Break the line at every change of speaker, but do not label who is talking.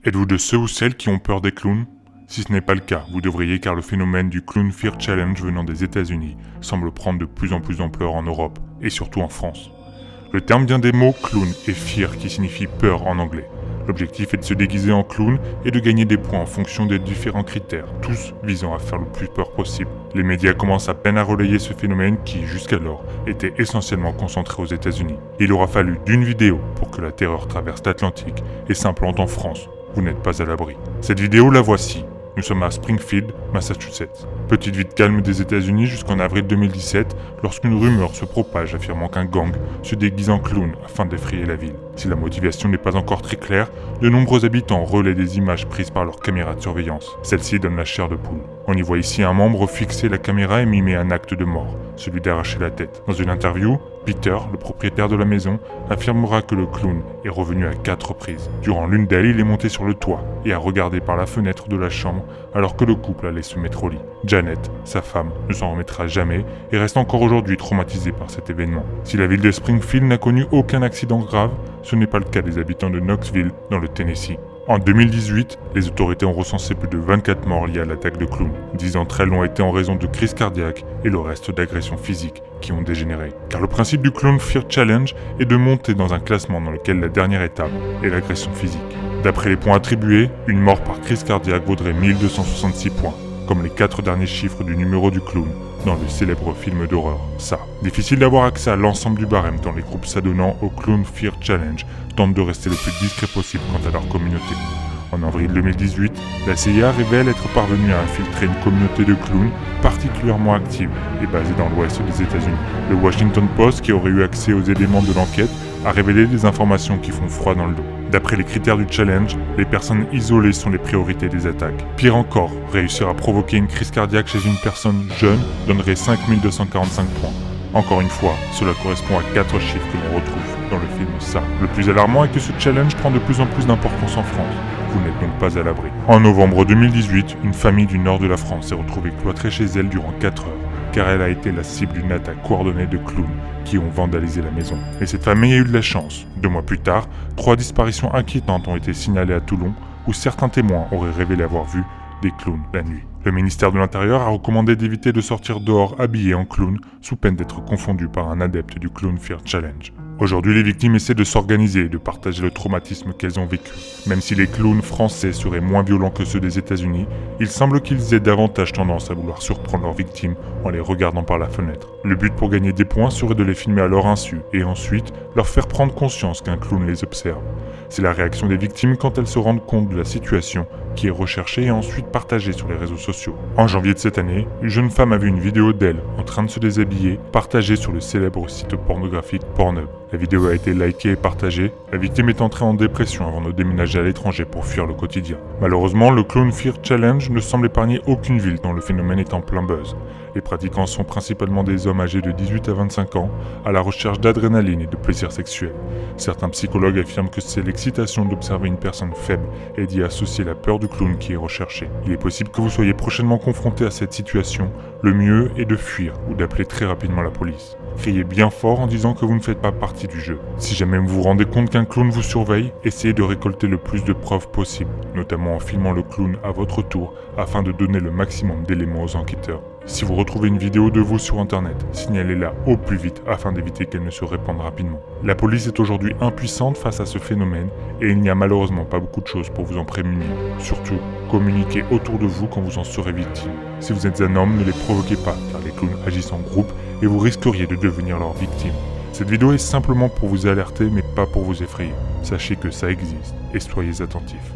Êtes-vous de ceux ou celles qui ont peur des clowns? Si ce n'est pas le cas, vous devriez, car le phénomène du Clown Fear Challenge venant des États-Unis semble prendre de plus en plus d'ampleur en Europe, et surtout en France. Le terme vient des mots clown et fear qui signifie peur en anglais. L'objectif est de se déguiser en clown et de gagner des points en fonction des différents critères, tous visant à faire le plus peur possible. Les médias commencent à peine à relayer ce phénomène qui, jusqu'alors, était essentiellement concentré aux États-Unis. Il aura fallu d'une vidéo pour que la terreur traverse l'Atlantique et s'implante en France. Vous n'êtes pas à l'abri. Cette vidéo, la voici. Nous sommes à Springfield, Massachusetts. Petite ville calme des États-Unis jusqu'en avril 2017, lorsqu'une rumeur se propage affirmant qu'un gang se déguise en clown afin d'effrayer la ville. Si la motivation n'est pas encore très claire, de nombreux habitants relaient des images prises par leurs caméras de surveillance. Celles-ci donnent la chair de poule. On y voit ici un membre fixer la caméra et mimer un acte de mort, celui d'arracher la tête. Dans une interview, Peter, le propriétaire de la maison, affirmera que le clown est revenu à 4 reprises. Durant l'une d'elles, il est monté sur le toit et a regardé par la fenêtre de la chambre alors que le couple allait se mettre au lit. Janet, sa femme, ne s'en remettra jamais et reste encore aujourd'hui traumatisée par cet événement. Si la ville de Springfield n'a connu aucun accident grave, ce n'est pas le cas des habitants de Knoxville, dans le Tennessee. En 2018, les autorités ont recensé plus de 24 morts liés à l'attaque de clowns. 10 d'entre elles ont été en raison de crises cardiaques et le reste d'agressions physiques qui ont dégénéré. Car le principe du Clown Fear Challenge est de monter dans un classement dans lequel la dernière étape est l'agression physique. D'après les points attribués, une mort par crise cardiaque vaudrait 1266 points, comme les 4 derniers chiffres du numéro du clown dans le célèbre film d'horreur, ça. Difficile d'avoir accès à l'ensemble du barème dans les groupes s'adonnant au Clown Fear Challenge tentent de rester le plus discret possible quant à leur communauté. En avril 2018, la CIA révèle être parvenue à infiltrer une communauté de clowns particulièrement active et basée dans l'ouest des États-Unis. Le Washington Post, qui aurait eu accès aux éléments de l'enquête, a révélé des informations qui font froid dans le dos. D'après les critères du challenge, les personnes isolées sont les priorités des attaques. Pire encore, réussir à provoquer une crise cardiaque chez une personne jeune donnerait 5245 points. Encore une fois, cela correspond à 4 chiffres que l'on retrouve dans le film Ça. Le plus alarmant est que ce challenge prend de plus en plus d'importance en France. Vous n'êtes donc pas à l'abri. En novembre 2018, une famille du nord de la France s'est retrouvée cloîtrée chez elle durant 4 heures, car elle a été la cible d'une attaque coordonnée de clowns qui ont vandalisé la maison. Et cette famille a eu de la chance. 2 mois plus tard, 3 disparitions inquiétantes ont été signalées à Toulon, où certains témoins auraient révélé avoir vu des clowns la nuit. Le ministère de l'Intérieur a recommandé d'éviter de sortir dehors habillé en clown, sous peine d'être confondu par un adepte du Clown Fear Challenge. Aujourd'hui, les victimes essaient de s'organiser et de partager le traumatisme qu'elles ont vécu. Même si les clowns français seraient moins violents que ceux des États-Unis, il semble qu'ils aient davantage tendance à vouloir surprendre leurs victimes en les regardant par la fenêtre. Le but pour gagner des points serait de les filmer à leur insu et ensuite leur faire prendre conscience qu'un clown les observe. C'est la réaction des victimes quand elles se rendent compte de la situation qui est recherchée et ensuite partagée sur les réseaux sociaux. En janvier de cette année, une jeune femme a vu une vidéo d'elle en train de se déshabiller partagée sur le célèbre site pornographique Pornhub. La vidéo a été likée et partagée. La victime est entrée en dépression avant de déménager à l'étranger pour fuir le quotidien. Malheureusement, le Clown Fear Challenge ne semble épargner aucune ville dont le phénomène est en plein buzz. Les pratiquants sont principalement des hommes âgés de 18 à 25 ans, à la recherche d'adrénaline et de plaisir sexuel. Certains psychologues affirment que c'est l'excitation d'observer une personne faible et d'y associer la peur du clown qui est recherchée. Il est possible que vous soyez prochainement confronté à cette situation. Le mieux est de fuir ou d'appeler très rapidement la police. Criez bien fort en disant que vous ne faites pas partie du jeu. Si jamais vous vous rendez compte qu'un clown vous surveille, essayez de récolter le plus de preuves possible, notamment en filmant le clown à votre tour afin de donner le maximum d'éléments aux enquêteurs. Si vous retrouvez une vidéo de vous sur internet, signalez-la au plus vite afin d'éviter qu'elle ne se répande rapidement. La police est aujourd'hui impuissante face à ce phénomène et il n'y a malheureusement pas beaucoup de choses pour vous en prémunir. Surtout, communiquez autour de vous quand vous en serez victime. Si vous êtes un homme, ne les provoquez pas car les clowns agissent en groupe et vous risqueriez de devenir leur victime. Cette vidéo est simplement pour vous alerter mais pas pour vous effrayer. Sachez que ça existe et soyez attentifs.